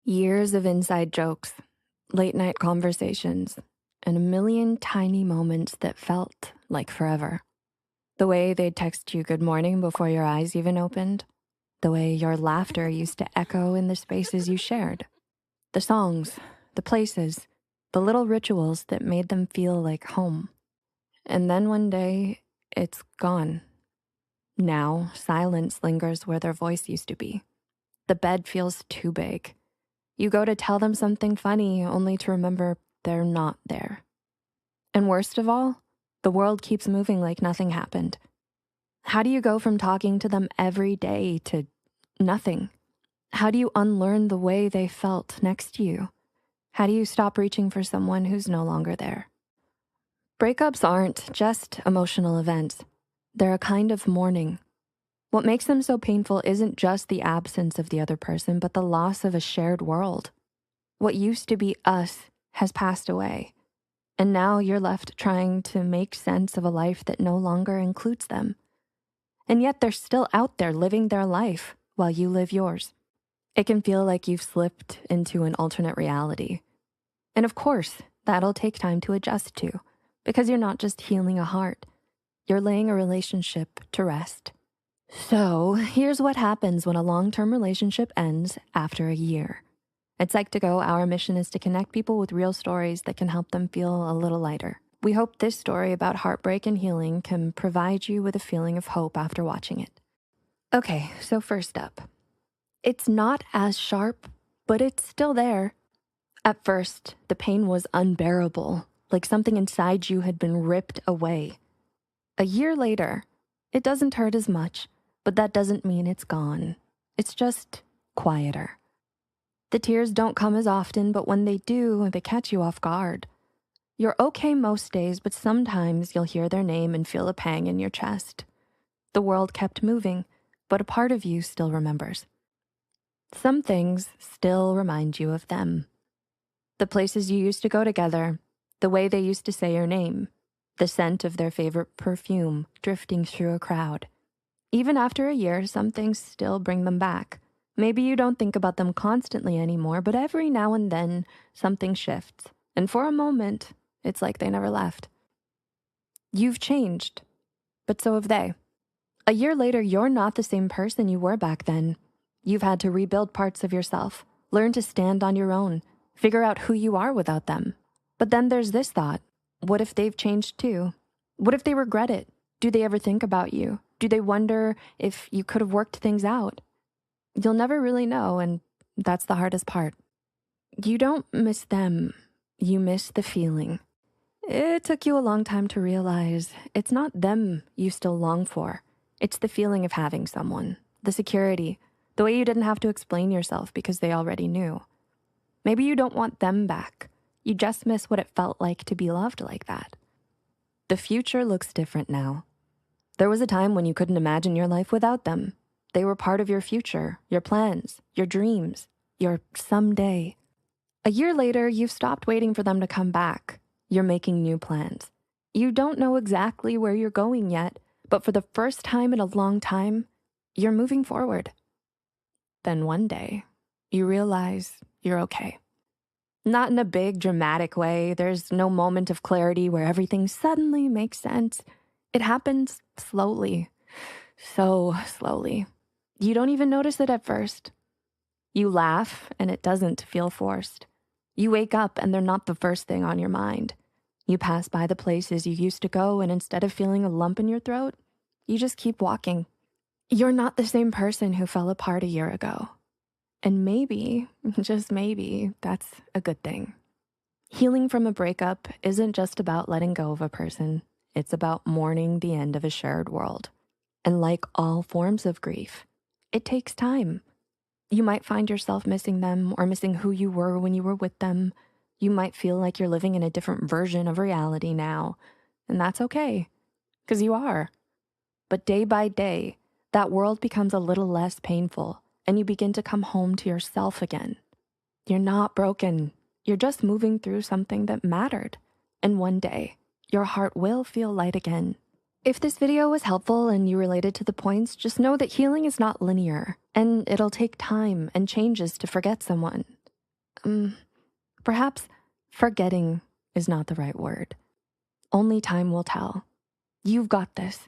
Years of inside jokes, late night conversations, and a million tiny moments that felt like forever. The way they'd text you good morning before your eyes even opened. The way your laughter used to echo in the spaces you shared. The songs, the places, the little rituals that made them feel like home. And then one day, it's gone. Now, silence lingers where their voice used to be. The bed feels too big. You go to tell them something funny only to remember they're not there. And worst of all, the world keeps moving like nothing happened. How do you go from talking to them every day to nothing? How do you unlearn the way they felt next to you? How do you stop reaching for someone who's no longer there? Breakups aren't just emotional events. They're a kind of mourning. What makes them so painful isn't just the absence of the other person, but the loss of a shared world. What used to be us has passed away, and now you're left trying to make sense of a life that no longer includes them. And yet they're still out there living their life while you live yours. It can feel like you've slipped into an alternate reality. And of course, that'll take time to adjust to, because you're not just healing a heart, you're laying a relationship to rest. So here's what happens when a long-term relationship ends after a year. At Psych2Go, our mission is to connect people with real stories that can help them feel a little lighter. We hope this story about heartbreak and healing can provide you with a feeling of hope after watching it. Okay, so first up, it's not as sharp, but it's still there. At first, the pain was unbearable, like something inside you had been ripped away. A year later, it doesn't hurt as much, but that doesn't mean it's gone. It's just quieter. The tears don't come as often, but when they do, they catch you off guard. You're okay most days, but sometimes you'll hear their name and feel a pang in your chest. The world kept moving, but a part of you still remembers. Some things still remind you of them. The places you used to go together, the way they used to say your name, the scent of their favorite perfume drifting through a crowd. Even after a year, some things still bring them back. Maybe you don't think about them constantly anymore, but every now and then something shifts. And for a moment, it's like they never left. You've changed, but so have they. A year later, you're not the same person you were back then. You've had to rebuild parts of yourself, learn to stand on your own, figure out who you are without them. But then there's this thought. What if they've changed too? What if they regret it? Do they ever think about you? Do they wonder if you could have worked things out? You'll never really know, and that's the hardest part. You don't miss them. You miss the feeling. It took you a long time to realize it's not them you still long for. It's the feeling of having someone, the security, the way you didn't have to explain yourself because they already knew. Maybe you don't want them back. You just miss what it felt like to be loved like that. The future looks different now. There was a time when you couldn't imagine your life without them. They were part of your future, your plans, your dreams, your someday. A year later, you've stopped waiting for them to come back. You're making new plans. You don't know exactly where you're going yet, but for the first time in a long time, you're moving forward. Then one day, you realize you're okay. Not in a big, dramatic way. There's no moment of clarity where everything suddenly makes sense. It happens slowly, so slowly. You don't even notice it at first. You laugh and it doesn't feel forced. You wake up and they're not the first thing on your mind. You pass by the places you used to go and instead of feeling a lump in your throat, you just keep walking. You're not the same person who fell apart a year ago. And maybe, just maybe, that's a good thing. Healing from a breakup isn't just about letting go of a person. It's about mourning the end of a shared world. And like all forms of grief, it takes time. You might find yourself missing them or missing who you were when you were with them. You might feel like you're living in a different version of reality now. And that's okay, because you are. But day by day, that world becomes a little less painful and you begin to come home to yourself again. You're not broken. You're just moving through something that mattered. And one day, your heart will feel light again. If this video was helpful and you related to the points, just know that healing is not linear and it'll take time and changes to forget someone. Perhaps forgetting is not the right word. Only time will tell. You've got this.